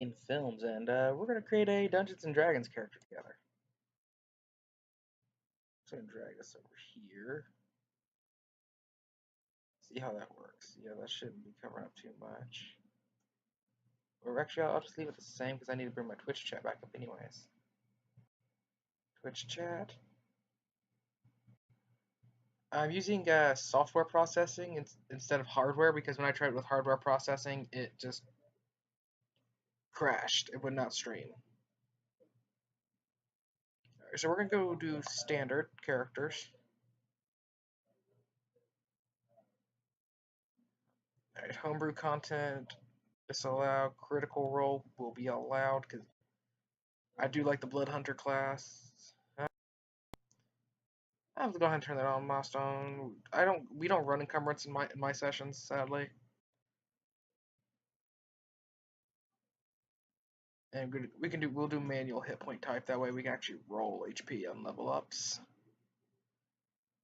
in films, and we're gonna create a Dungeons and Dragons character together. So I'm gonna drag this over here. See how that works. Yeah, that shouldn't be covering up too much. Or actually, I'll just leave it the same because I need to bring my Twitch chat back up anyways. Twitch chat. I'm using software processing instead of hardware because when I tried with hardware processing, it just crashed. It would not stream. Alright, so we're gonna go do standard characters. Alright, homebrew content disallowed. Critical role will be allowed because I do like the Blood Hunter class. I have to go ahead and turn that on. Milestone. We don't run encumbrance in my sessions, sadly. And we'll do manual hit point type. That way we can actually roll HP on level ups.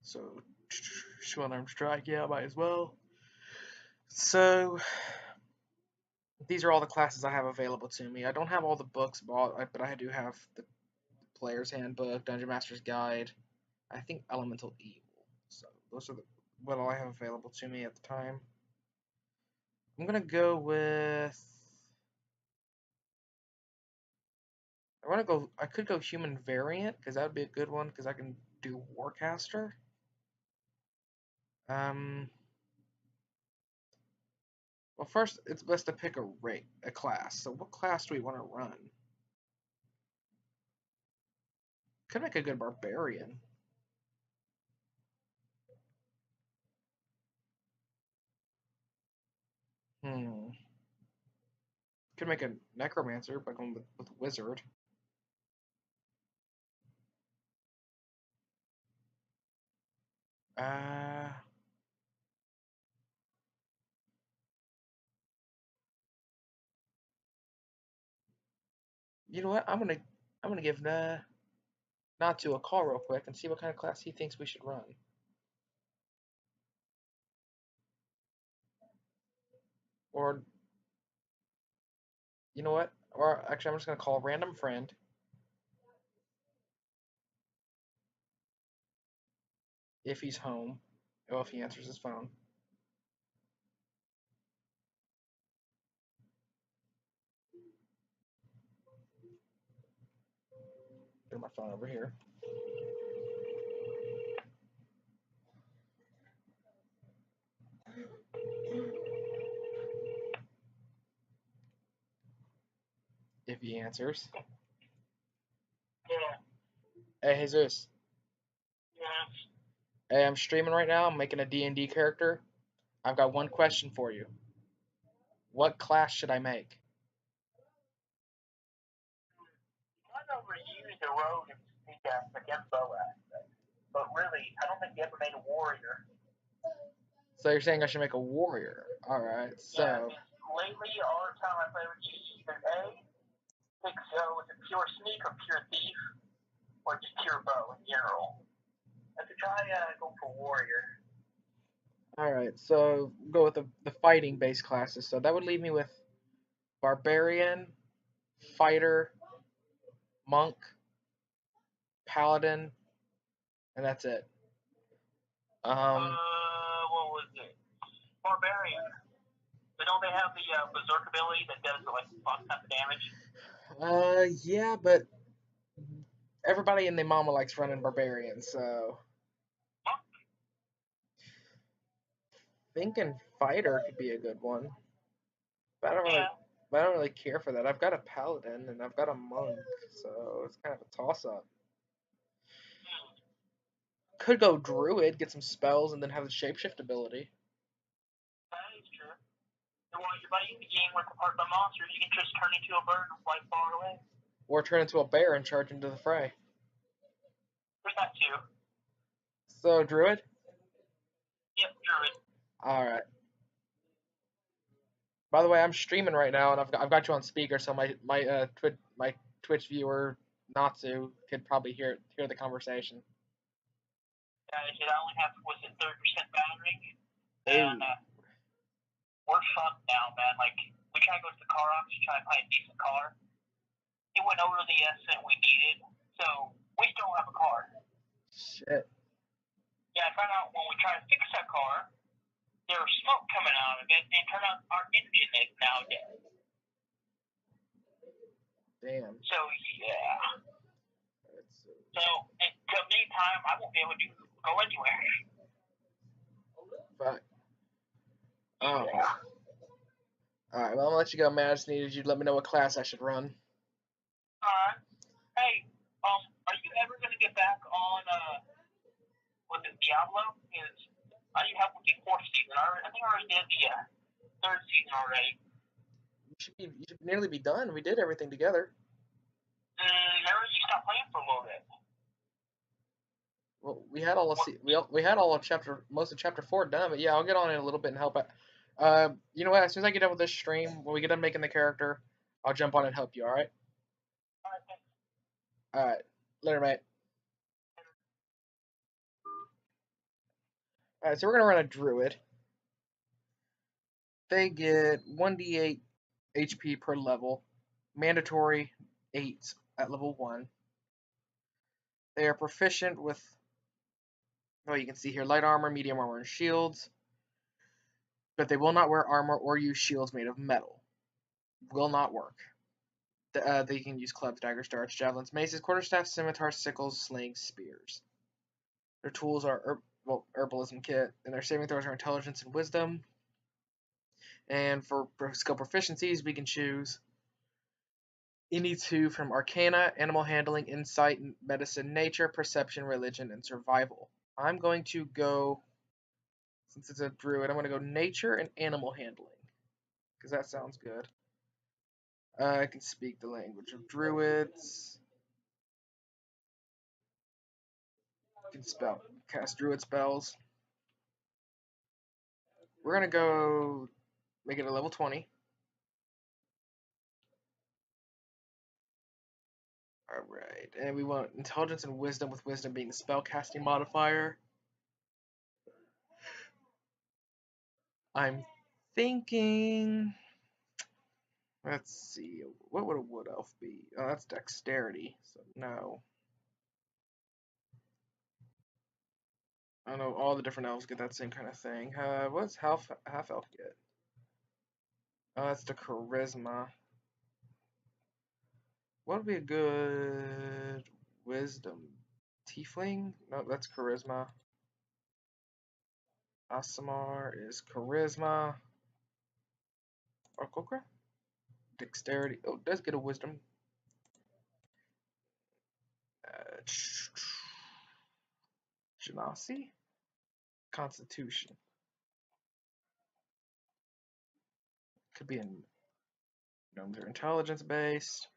So, Shell Strike, yeah, might as well. So, these are all the classes I have available to me. I don't have all the books bought, but I do have the Player's Handbook, Dungeon Master's Guide, I think Elemental Evil. So, those are what all I have available to me at the time. I'm gonna go with. I could go human variant because that would be a good one because I can do Warcaster. Well, first it's best to pick a class. So what class do we want to run? Could make a good barbarian. Could make a necromancer by going with wizard. You know what? I'm gonna give Natsu a call real quick and see what kind of class he thinks we should run. Or you know what? Or actually, I'm just gonna call a random friend. If he's home, or if he answers his phone. Put my phone over here. If he answers. Yeah. Hey, Jesus. Yes. Hey, I'm streaming right now. I'm making a D&D character. I've got one question for you. What class should I make? I've never used a rogue and sneak aspect and bow aspect, but really, I don't think you ever made a warrior. So you're saying I should make a warrior? All right. So. Yeah, lately, all the time I play with you, either A, pick with a pure sneak or pure thief, or just pure bow in general. I could try go for warrior. All right. So go with the fighting based classes. So that would leave me with barbarian, fighter, monk, paladin, and that's it. What was it? Barbarian. But don't they have the berserk ability that does like lots of damage? Yeah, but everybody and their mama likes running barbarian, so. Thinking fighter could be a good one. But I don't really care for that. I've got a paladin and I've got a monk, so it's kind of a toss up. Could go druid, get some spells, and then have the shapeshift ability. That is true. And while you're fighting the game with a part of the monsters, you can just turn into a bird and fly far away. Or turn into a bear and charge into the fray. There's that too. So druid? Yep, druid. Alright. By the way, I'm streaming right now, and I've got you on speaker, so my Twitch viewer Natsu could probably hear the conversation. Yeah, I only have 30% battery, and we're fucked now, man. Like we tried to go to the car auction, try to find a decent car. It went over the estimate we needed, so we still don't have a car. Shit. Yeah, I found out when we tried to fix that car, there was smoke coming out of it, and it turned out our engine is now dead. Damn. So, yeah. That's So, until the meantime, I won't be able to go anywhere. fuck. Oh. Yeah. Alright, well, I'm gonna let you go, man. I just needed you to let me know what class I should run. Alright. Hey, are you ever going to get back on, with the Diablo? Because I need help with the fourth season. I think I already did the third season already. You should nearly be done. We did everything together. Never you stopped playing for a little bit. Well, we had all of we had all of most of chapter 4 done, but yeah, I'll get on in a little bit and help out. You know what? As soon as I get done with this stream, when we get done making the character, I'll jump on and help you. All right? Alright, thanks. All right. Later, mate. All right, so we're gonna run a druid. They get 1d8 HP per level, mandatory 8 at level 1. They are proficient with, well, you can see here, light armor, medium armor, and shields. But they will not wear armor or use shields made of metal. Will not work. They can use clubs, daggers, darts, javelins, maces, quarterstaffs, scimitars, sickles, slings, spears. Their tools are herbalism kit, and their saving throws are intelligence and wisdom. And for skill proficiencies, we can choose any 2 from Arcana, Animal Handling, Insight, Medicine, Nature, Perception, Religion, and Survival. I'm going to go, since it's a druid, I'm going to go Nature and Animal Handling, because that sounds good. I can speak the language of druids. I can cast druid spells. We're going to go make it a level 20. Alright, and we want intelligence and wisdom, with wisdom being the spellcasting modifier. I'm thinking, let's see, what would a wood elf be? Oh, that's dexterity, so no. I don't know, all the different elves get that same kind of thing. What's half elf get? Oh, that's the charisma. What would be a good wisdom? Tiefling? No, that's charisma. Asimar is charisma. Orkokra? Dexterity. Oh, it does get a wisdom. Genasi? Constitution. Could be in gnomes are intelligence based.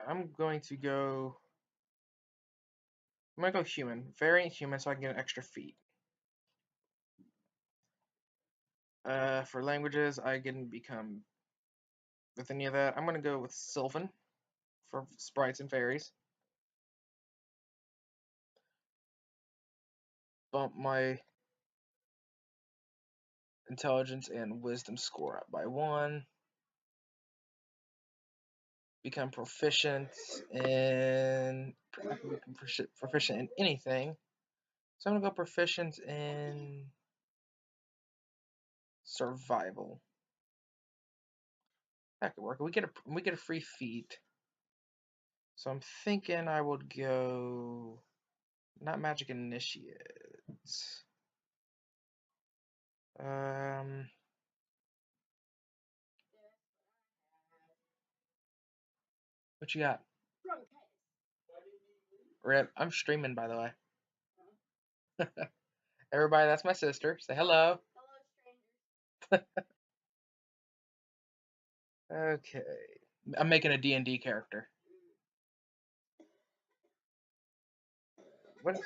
I'm going to go human. Variant human so I can get an extra feat. For languages, I can become with any of that. I'm gonna go with Sylvan for sprites and fairies. Bump my intelligence and wisdom score up by 1. Become proficient in anything. So I'm gonna go proficient in survival. That could work. We get a free feat. So I'm thinking I would go not magic initiate. What you got? Rip. I'm streaming, by the way. Everybody, that's my sister. Say hello. Okay. I'm making a D&D character. What?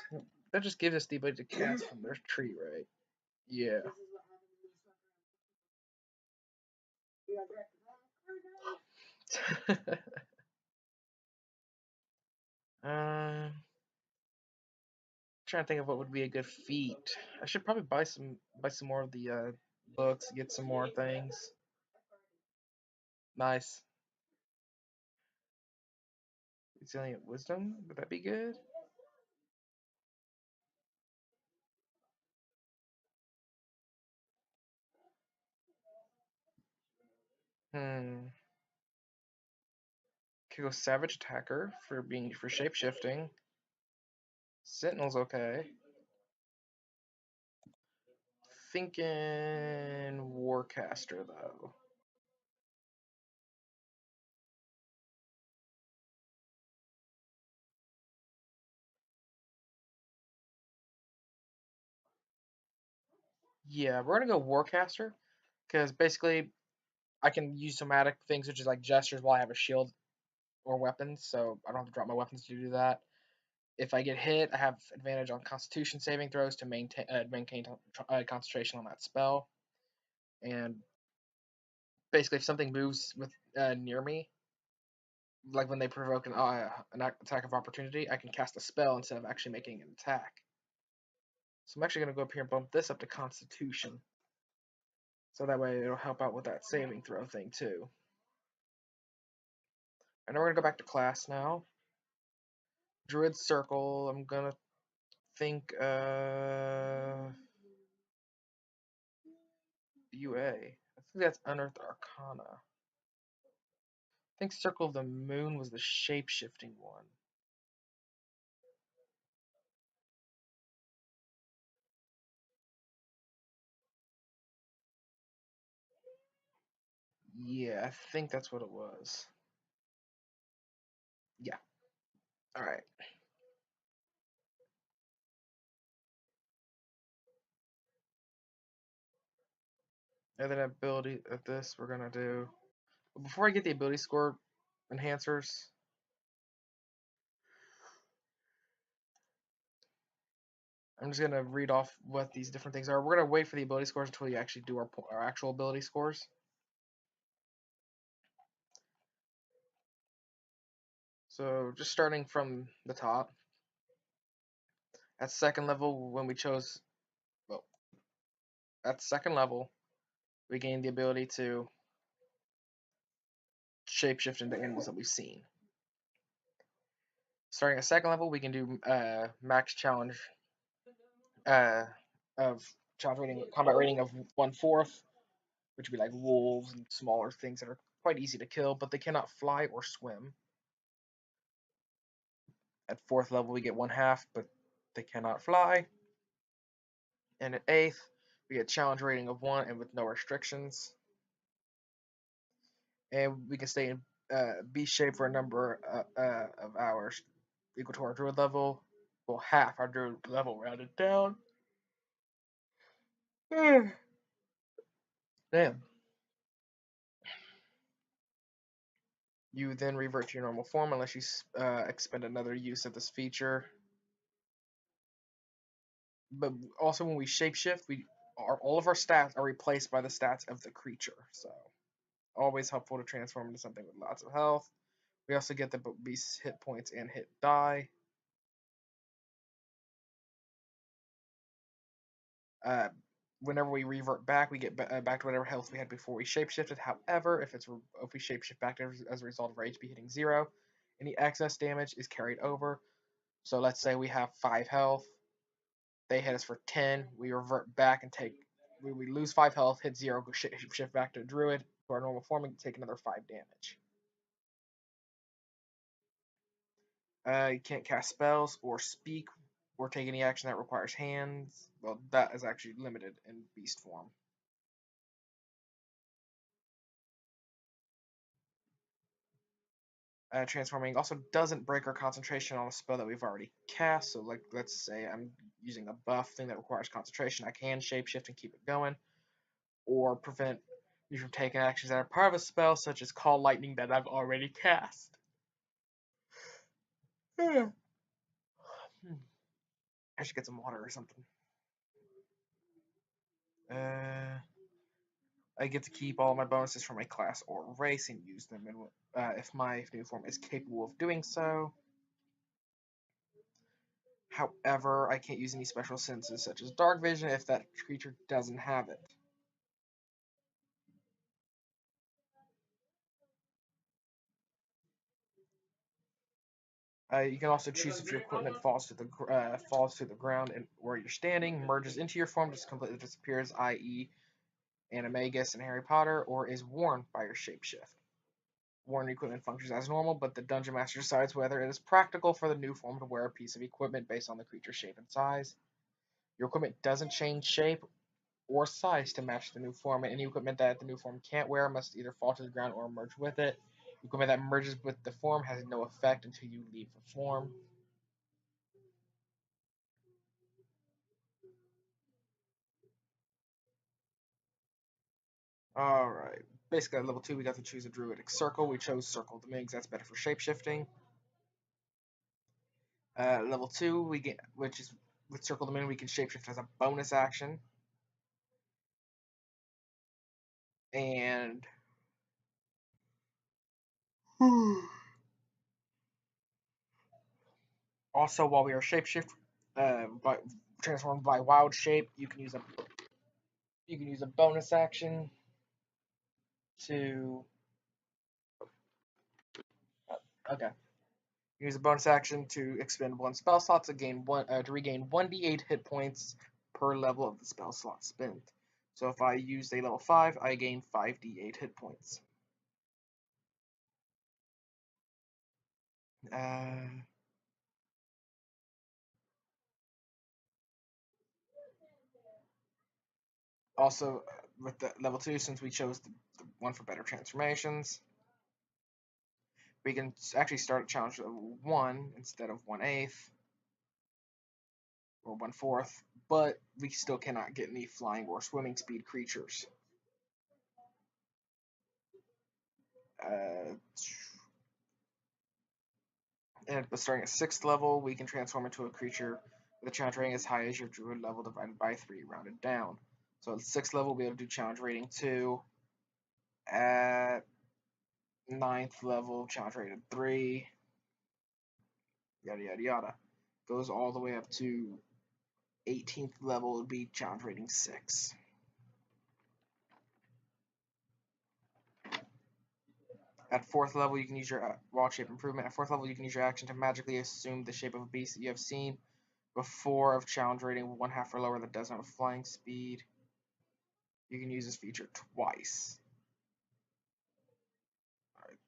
That just gives us the ability to cast from their tree, right? Yeah. Trying to think of what would be a good feat. I should probably buy some more of the books, get some more things. Nice. Resilient wisdom, would that be good? Hmm. Could go savage attacker for shape shifting. Sentinel's okay. Thinking Warcaster though. Yeah, we're gonna go Warcaster because basically I can use somatic things which is like gestures while I have a shield or weapons, so I don't have to drop my weapons to do that. If I get hit, I have advantage on Constitution saving throws to maintain concentration on that spell. And basically, if something moves with near me, like when they provoke an attack of opportunity, I can cast a spell instead of actually making an attack. So I'm actually going to go up here and bump this up to Constitution. So that way it'll help out with that saving throw thing too. And we're going to go back to class now. Druid Circle, I'm going to think UA. I think that's Unearthed Arcana. I think Circle of the Moon was the shape-shifting one. Yeah, I think that's what it was. Yeah. Alright. And then ability of this, we're going to do... Before I get the ability score enhancers, I'm just going to read off what these different things are. We're going to wait for the ability scores until we actually do our actual ability scores. So just starting from the top. At second level, when we chose... Well, at second level, we gain the ability to shapeshift into animals that we've seen. Starting at second level, we can do max challenge of challenge rating, combat rating of 1/4, which would be like wolves and smaller things that are quite easy to kill, but they cannot fly or swim. At fourth level, we get 1/2, but they cannot fly. And at eighth, we get challenge rating of 1 and with no restrictions. And we can stay in beast shape for a number of hours equal to our druid level. Well, half our druid level rounded down. Damn. You then revert to your normal form unless you expend another use of this feature. But also, when we shapeshift, all of our stats are replaced by the stats of the creature. So, always helpful to transform into something with lots of health. We also get the beast's hit points and hit die. Whenever we revert back, we get back to whatever health we had before we shapeshifted. However, if we shapeshift back as a result of our HP hitting 0, any excess damage is carried over. So let's say we have 5 health, they hit us for 10, we revert back and we lose 5 health, hit 0, go shift back to druid to our normal form and take another 5 damage. You can't cast spells or speak or take any action that requires hands. Well, that is actually limited in beast form. Transforming also doesn't break our concentration on a spell that we've already cast. So, like, let's say I'm using a buff thing that requires concentration. I can shapeshift and keep it going, or prevent me from taking actions that are part of a spell, such as Call Lightning that I've already cast. I should get some water or something. I get to keep all my bonuses from my class or race and use them if my new form is capable of doing so. However, I can't use any special senses such as dark vision if that creature doesn't have it. You can also choose if your equipment falls to the ground and where you're standing, merges into your form, just completely disappears, i.e., Animagus and Harry Potter, or is worn by your shapeshift. Worn equipment functions as normal, but the Dungeon Master decides whether it is practical for the new form to wear a piece of equipment based on the creature's shape and size. Your equipment doesn't change shape or size to match the new form, and any equipment that the new form can't wear must either fall to the ground or merge with it. Equipment that merges with the form has no effect until you leave the form. Alright. Basically, at level 2, we got to choose a Druidic Circle. We chose Circle Domain because that's better for shapeshifting. Level 2, we get, which is with Circle Domain, we can shapeshift as a bonus action. And also, while we are shapeshift, transformed by Wild Shape, you can use a bonus action to okay. Use a bonus action to expend one spell slot to regain 1d8 hit points per level of the spell slot spent. So if I use a level 5, I gain 5d8 hit points. Also, with the level 2, since we chose the one for better transformations, we can actually start a challenge level 1 instead of 1/8 or 1/4, but we still cannot get any flying or swimming speed creatures. But starting at 6th level, we can transform into a creature with a challenge rating as high as your druid level divided by 3, rounded down. So at 6th level, we'll be able to do challenge rating 2. At 9th level, challenge rating 3. Yada yada yada. Goes all the way up to 18th level, would be challenge rating 6. At 4th level, you can use your wild shape improvement. At 4th level, you can use your action to magically assume the shape of a beast that you have seen before of challenge rating 1/2 or lower that doesn't have flying speed. You can use this feature twice. Right.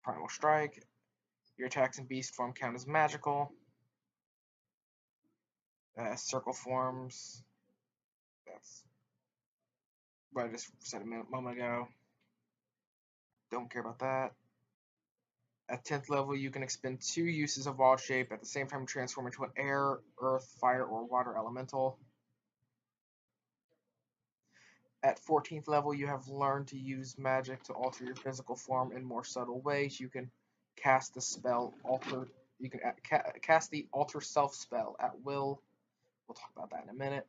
Primal Strike. Your attacks in beast form count as magical. Circle forms. That's what I just said a moment ago. Don't care about that. At 10th level, you can expend 2 uses of Wild Shape at the same time transform into an air, earth, fire, or water elemental. At 14th level, you have learned to use magic to alter your physical form in more subtle ways. You can cast the spell Alter. You can cast the Alter Self spell at will. We'll talk about that in a minute.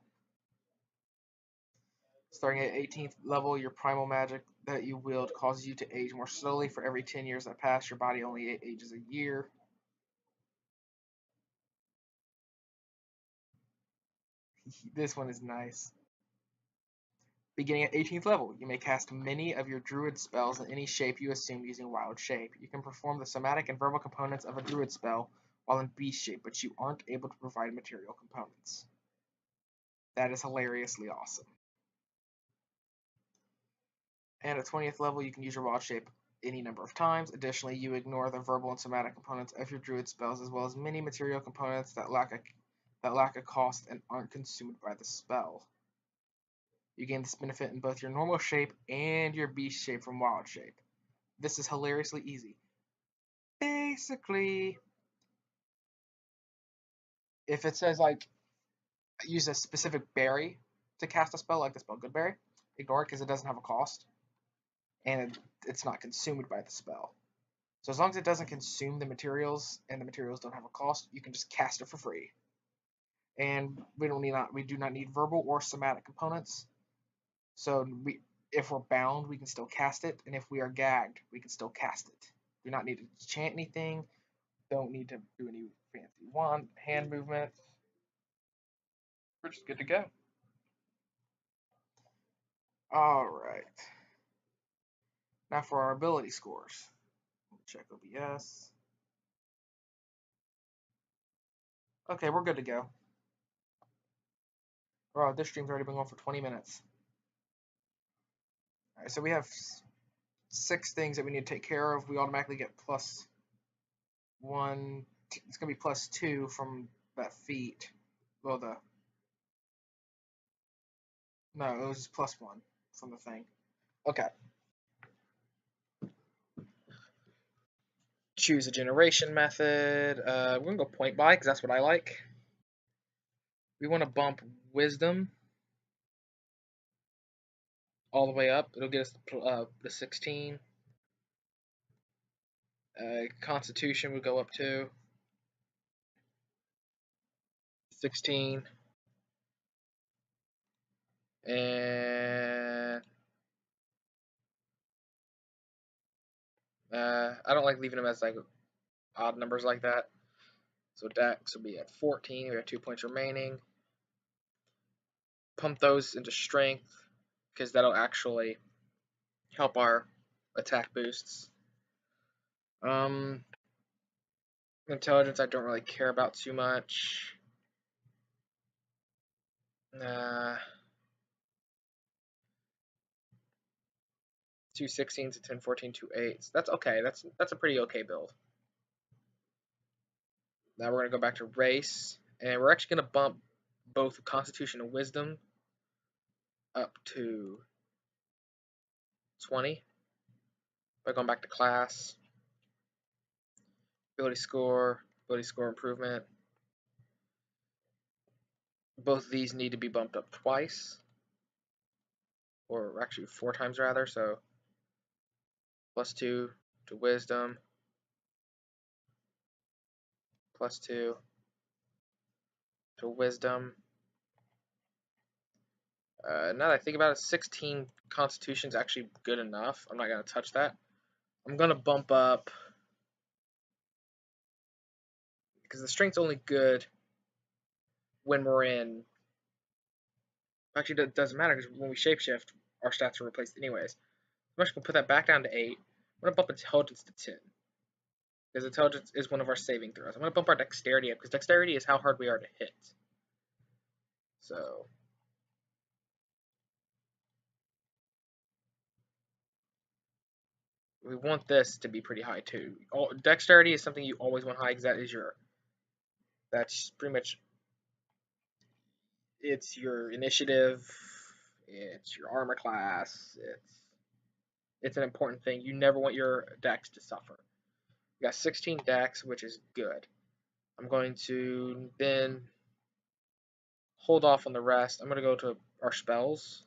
Starting at 18th level, your primal magic that you wield causes you to age more slowly. For every 10 years that pass, your body only ages a year. This one is nice. Beginning at 18th level, you may cast many of your druid spells in any shape you assume using wild shape. You can perform the somatic and verbal components of a druid spell while in beast shape, but you aren't able to provide material components. That is hilariously awesome. And at 20th level, you can use your wild shape any number of times. Additionally, you ignore the verbal and somatic components of your druid spells, as well as many material components that lack a cost and aren't consumed by the spell. You gain this benefit in both your normal shape and your beast shape from wild shape. This is hilariously easy. Basically, if it says like use a specific berry to cast a spell, like the spell Goodberry, ignore it because it doesn't have a cost and it's not consumed by the spell. So as long as it doesn't consume the materials and the materials don't have a cost, you can just cast it for free. And we do not need verbal or somatic components. So if we're bound, we can still cast it, and if we are gagged, we can still cast it. Do not need to chant anything. Don't need to do any fancy wand hand movements. We're just good to go. All right. Now for our ability scores. Check OBS. Okay, we're good to go. Oh, this stream's already been going for 20 minutes. Alright, so we have 6 things that we need to take care of. We automatically get +1. It's going to be +2 from that feat. Well, no, it was +1 from the thing. Okay. Choose a generation method. We're going to go point buy because that's what I like. We want to bump wisdom all the way up. It'll get us the 16. Constitution would go up to 16. And I don't like leaving them as like odd numbers like that. So Dex will be at 14. We have 2 points remaining. Pump those into strength because that'll actually help our attack boosts. Intelligence I don't really care about too much. 2 16s, a 10, 14, 2 8s. That's okay. That's a pretty okay build. Now we're going to go back to race, and we're actually going to bump both Constitution and Wisdom up to 20 by going back to class. Ability score improvement. Both of these need to be bumped up twice, or actually 4 times rather, so +2 to Wisdom, +2 to Wisdom. Now that I think about it, 16 Constitution is actually good enough. I'm not going to touch that. I'm going to bump up, because the strength's only good when we're in. Actually, it doesn't matter, because when we shapeshift, our stats are replaced anyways. I'm actually going to put that back down to 8. I'm going to bump Intelligence to 10. Because Intelligence is one of our saving throws. I'm going to bump our Dexterity up, because Dexterity is how hard we are to hit. So we want this to be pretty high too. Dexterity is something you always want high because that's pretty much, it's your initiative, it's your armor class, it's an important thing. You never want your dex to suffer. We got 16 dex, which is good. I'm going to then hold off on the rest. I'm going to go to our spells.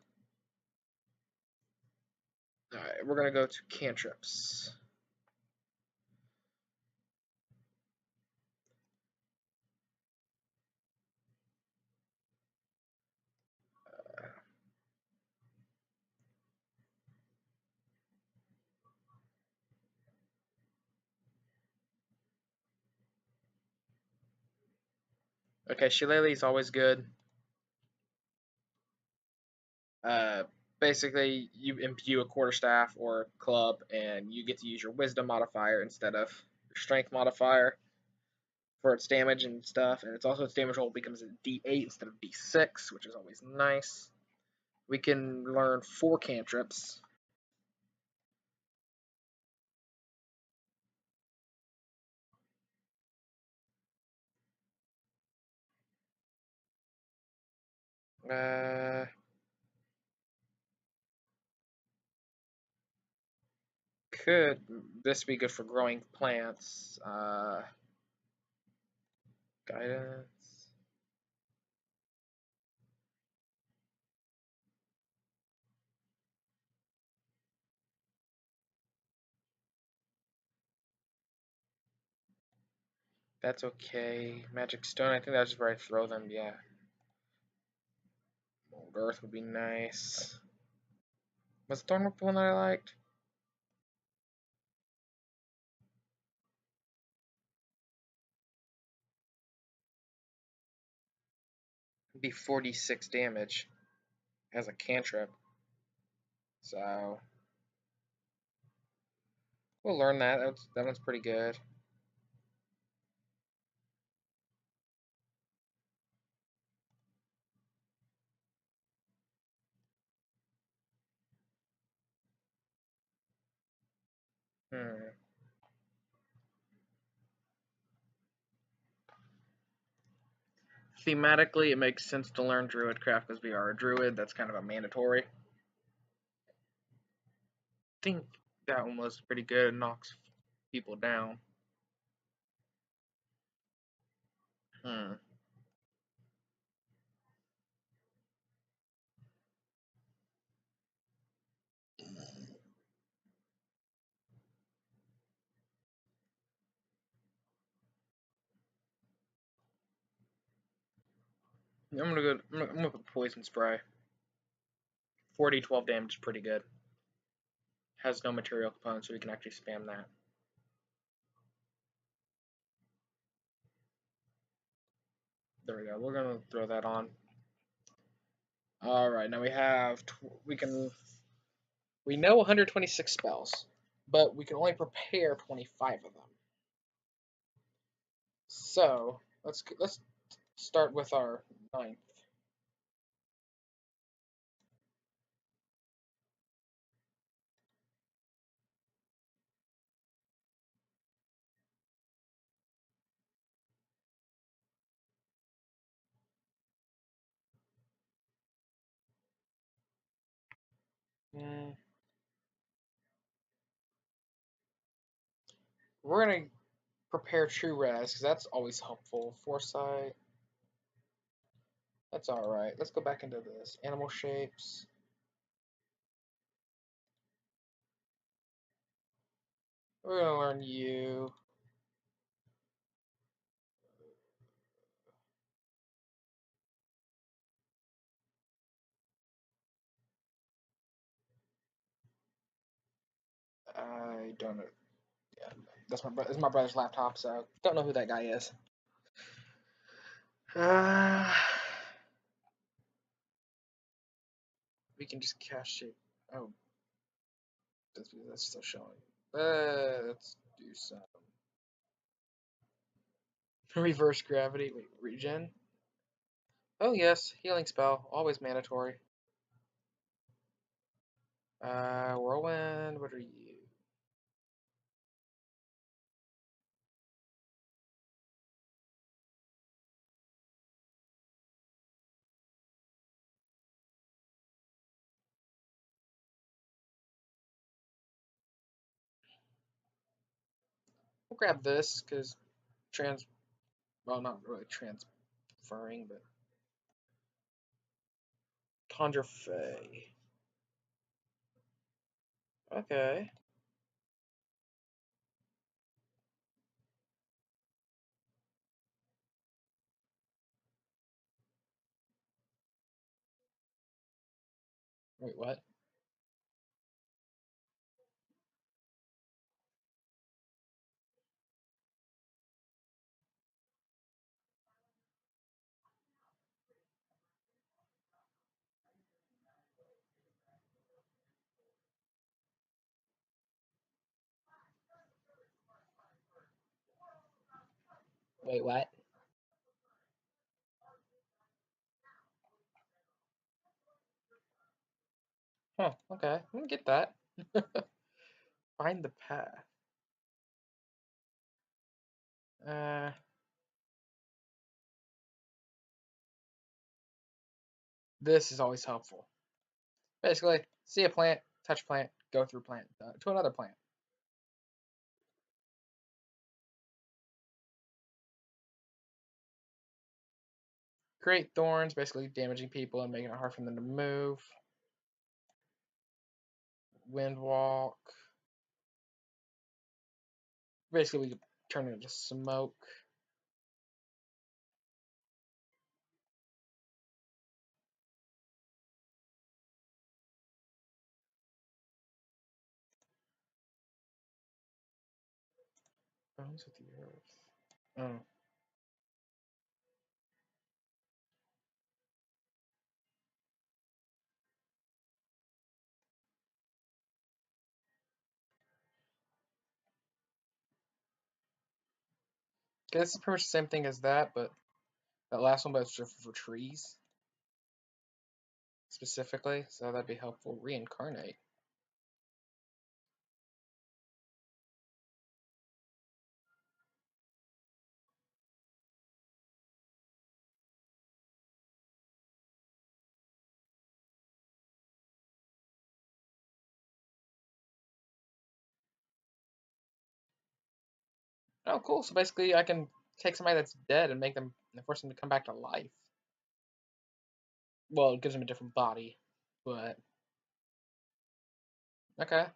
Alright, we're going to go to cantrips. Okay, Shillelagh is always good. Basically, you imbue a quarterstaff or club, and you get to use your wisdom modifier instead of your strength modifier for its damage and stuff. And it's also its damage roll becomes a D8 instead of D6, which is always nice. We can learn 4 cantrips. Could this be good for growing plants? Guidance. That's okay. Magic stone. I think that's just where I throw them. Yeah. Old earth would be nice. Was Thornwhip the one that I liked? It'd be 46 damage as a cantrip. So we'll learn that. That one's pretty good. Thematically, it makes sense to learn Druid Craft because we are a Druid. That's kind of a mandatory. I think that one was pretty good. It knocks people down. I'm gonna put Poison Spray. 40, 12 damage is pretty good. Has no material component, so we can actually spam that. There we go. We're gonna throw that on. All right, now we have we know 126 spells, but we can only prepare 25 of them. So let's start with our 9th. We're gonna prepare True Res because that's always helpful. Foresight. That's all right. Let's go back into this. Animal shapes. We're gonna learn you. I don't know. Yeah, that's my brother's laptop, so don't know who that guy is. We can just cast shape. Oh, that's still showing. Let's do some reverse gravity. Wait, regen. Oh yes, healing spell, always mandatory. Whirlwind. What are you? We'll grab this because well, not really transferring, but Conjure Fey. Okay. Wait, what? Wait, what? Huh, okay. I'm gonna get that. Find the path. Uh, this is always helpful. Basically, see a plant, touch plant, go through plant to another plant. Create thorns, basically damaging people and making it hard for them to move. Wind walk. Basically, we could turn it into smoke. Bones of the earth. Oh. Okay, this is pretty much the same thing as that, but that last one, but it's just for trees specifically, so that'd be helpful. Reincarnate. Oh, cool. So basically, I can take somebody that's dead and force them to come back to life. Well, it gives them a different body, but okay.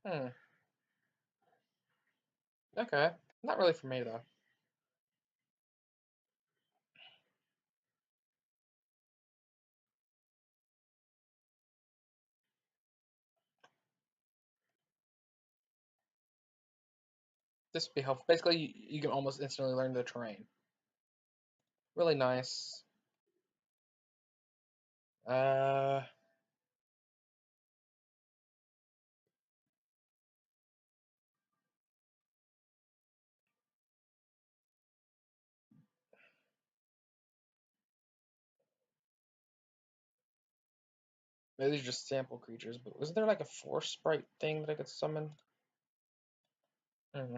Hmm. Okay. Not really for me though. This would be helpful. Basically, you can almost instantly learn the terrain. Really nice. Uh, maybe these are just sample creatures, but wasn't there like a force sprite thing that I could summon? Hmm.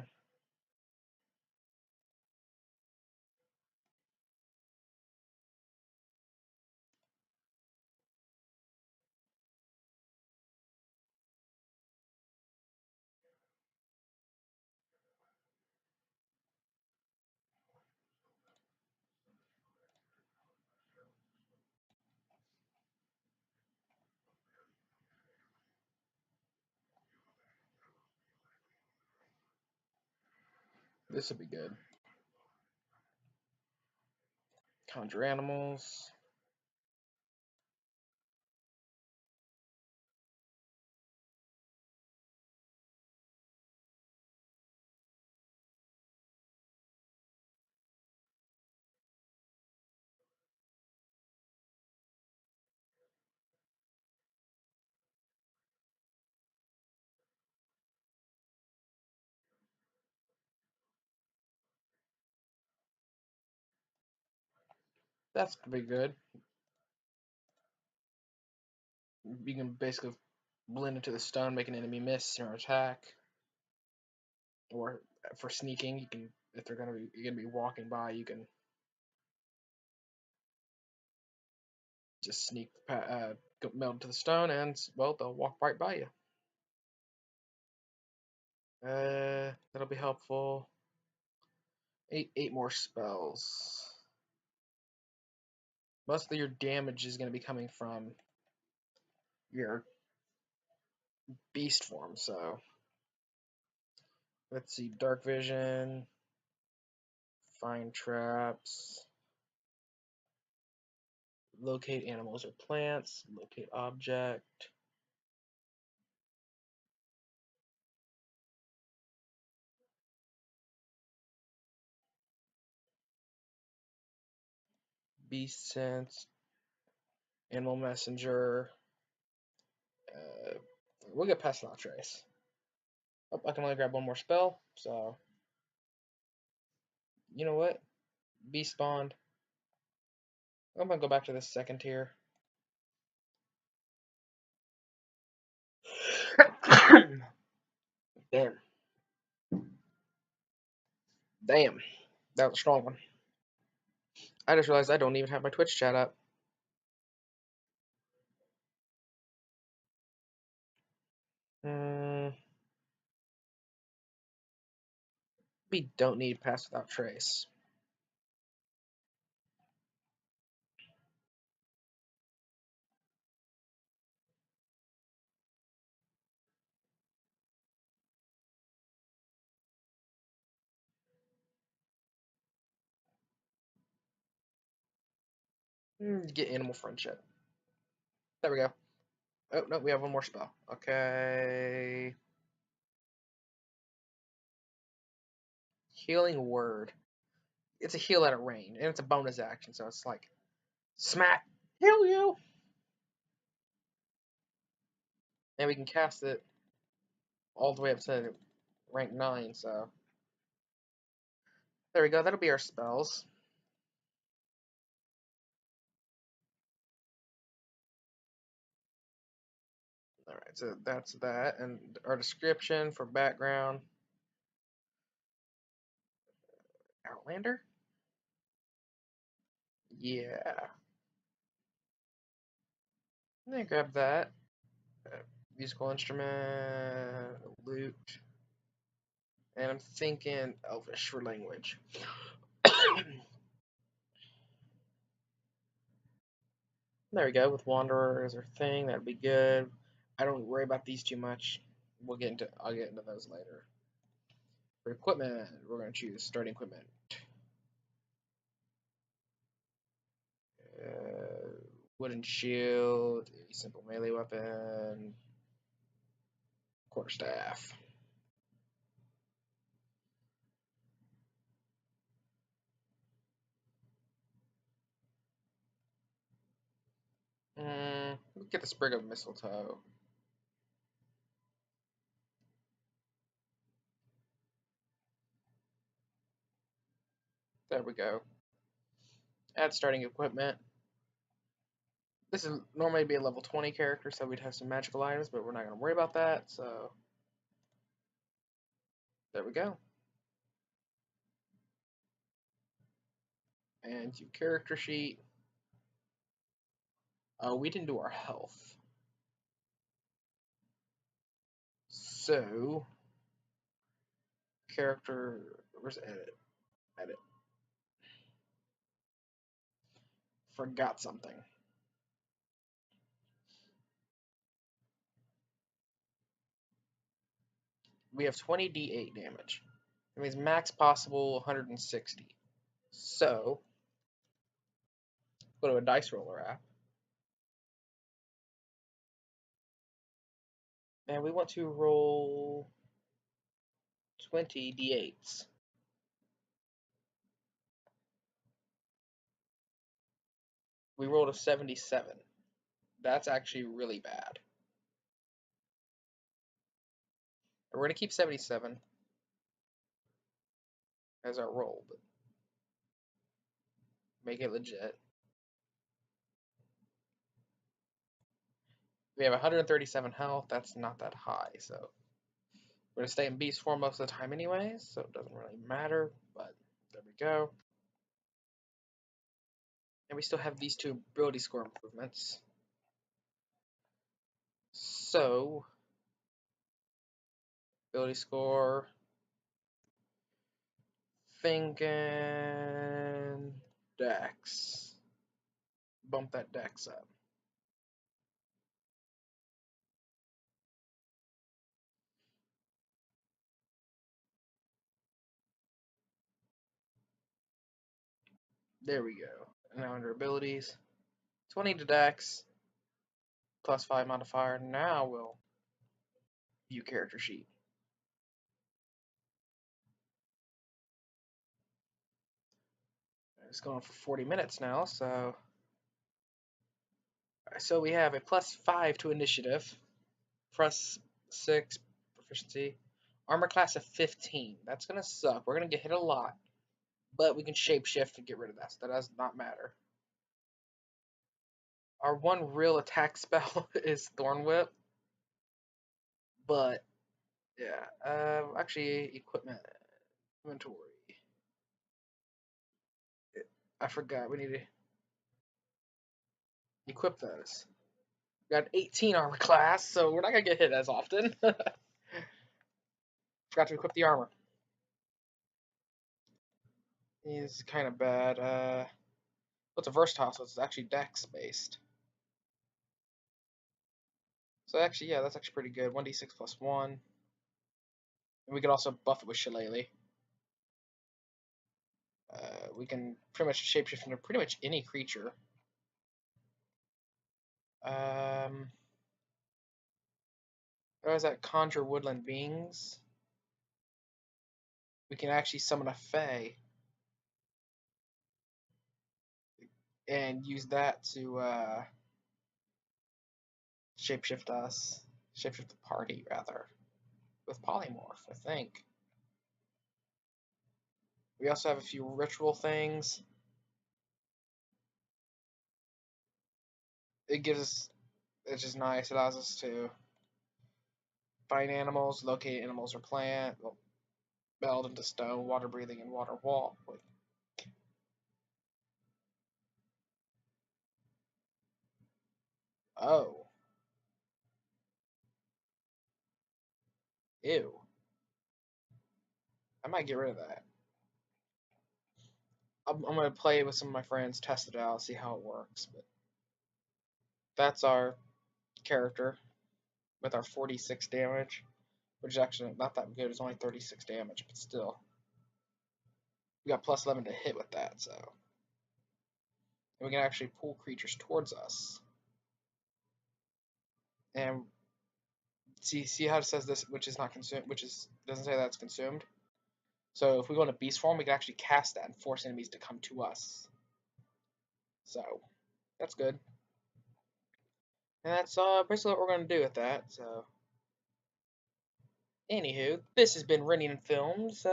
This would be good. Conjure animals. That's pretty good. You can basically blend into the stone, make an enemy miss or attack. Or for sneaking, you can if you're gonna be walking by, you can just meld into the stone, and well, they'll walk right by you. That'll be helpful. Eight more spells. Most of your damage is gonna be coming from your beast form. So let's see, dark vision, find traps, locate animals or plants, locate object. Beast sense, animal messenger. Uh, we'll get past that trace. Oh, I can only grab one more spell, so you know what? Beast spawned. I'm gonna go back to the second tier. Damn. Damn. That was a strong one. I just realized I don't even have my Twitch chat up. We don't need pass without trace. Get animal friendship. There we go. Oh, no, we have one more spell. Okay. Healing word. It's a heal at a range, and it's a bonus action, so it's like, smack, heal you. And we can cast it all the way up to rank 9, so. There we go, that'll be our spells. Alright, so that's that. And our description for background. Outlander? Yeah. I'm gonna grab that. Musical instrument, lute. And I'm thinking Elvish for language. There we go, with Wanderer as our thing, that'd be good. I don't worry about these too much. I'll get into those later. For equipment, we're gonna choose starting equipment. Wooden shield, a simple melee weapon, quarterstaff. Let's get the sprig of mistletoe. There we go. Add starting equipment. This is normally be a level 20 character, so we'd have some magical items, but we're not going to worry about that, so there we go. And to character sheet. We didn't do our health. So, character, where's edit? Edit. Forgot something. We have 20 d8 damage. That means max possible 160. So, go to a dice roller app. And we want to roll 20 d8s. We rolled a 77. That's actually really bad. We're going to keep 77 as our roll, but make it legit. We have 137 health. That's not that high, so we're going to stay in beast form most of the time anyways, so it doesn't really matter, but there we go. And we still have these two ability score improvements. So, ability score, thinking dex. Bump that dex up. There we go. And now under abilities, 20 to dex, +5 modifier. Now we'll view character sheet. It's going for 40 minutes now, so we have a +5 to initiative, +6 proficiency, armor class of 15. That's gonna suck. We're gonna get hit a lot, but we can shapeshift to get rid of that, so that does not matter. Our one real attack spell is Thorn Whip, but yeah. Actually, equipment, inventory. I forgot. We need to equip those. We got 18 armor class, so we're not gonna get hit as often. Forgot to equip the armor. He's kind of bad. It's a versatile, so it's actually dex based. So actually, yeah, that's actually pretty good. 1d6 +1. And we could also buff it with Shillelagh. We can pretty much shapeshift into pretty much any creature. What was that? Conjure woodland beings. We can actually summon a fae and use that to shapeshift us. Shapeshift the party, rather. With Polymorph, I think. We also have a few ritual things. It gives us, it's just nice. It allows us to find animals, locate animals or plant, meld into stone, water breathing, and water wall. Oh. Ew. I might get rid of that. I'm going to play it with some of my friends, test it out, see how it works. But that's our character with our 46 damage, which is actually not that good. It's only 36 damage, but still. We got plus 11 to hit with that, so. And we can actually pull creatures towards us. And see how it says this, which is not consumed, doesn't say that's consumed. So if we go into beast form, we can actually cast that and force enemies to come to us. So that's good. And that's basically what we're going to do with that. So, anywho, this has been Rennie and Films,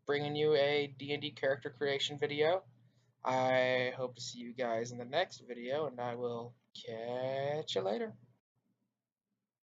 bringing you a D&D character creation video. I hope to see you guys in the next video, and I will catch you later.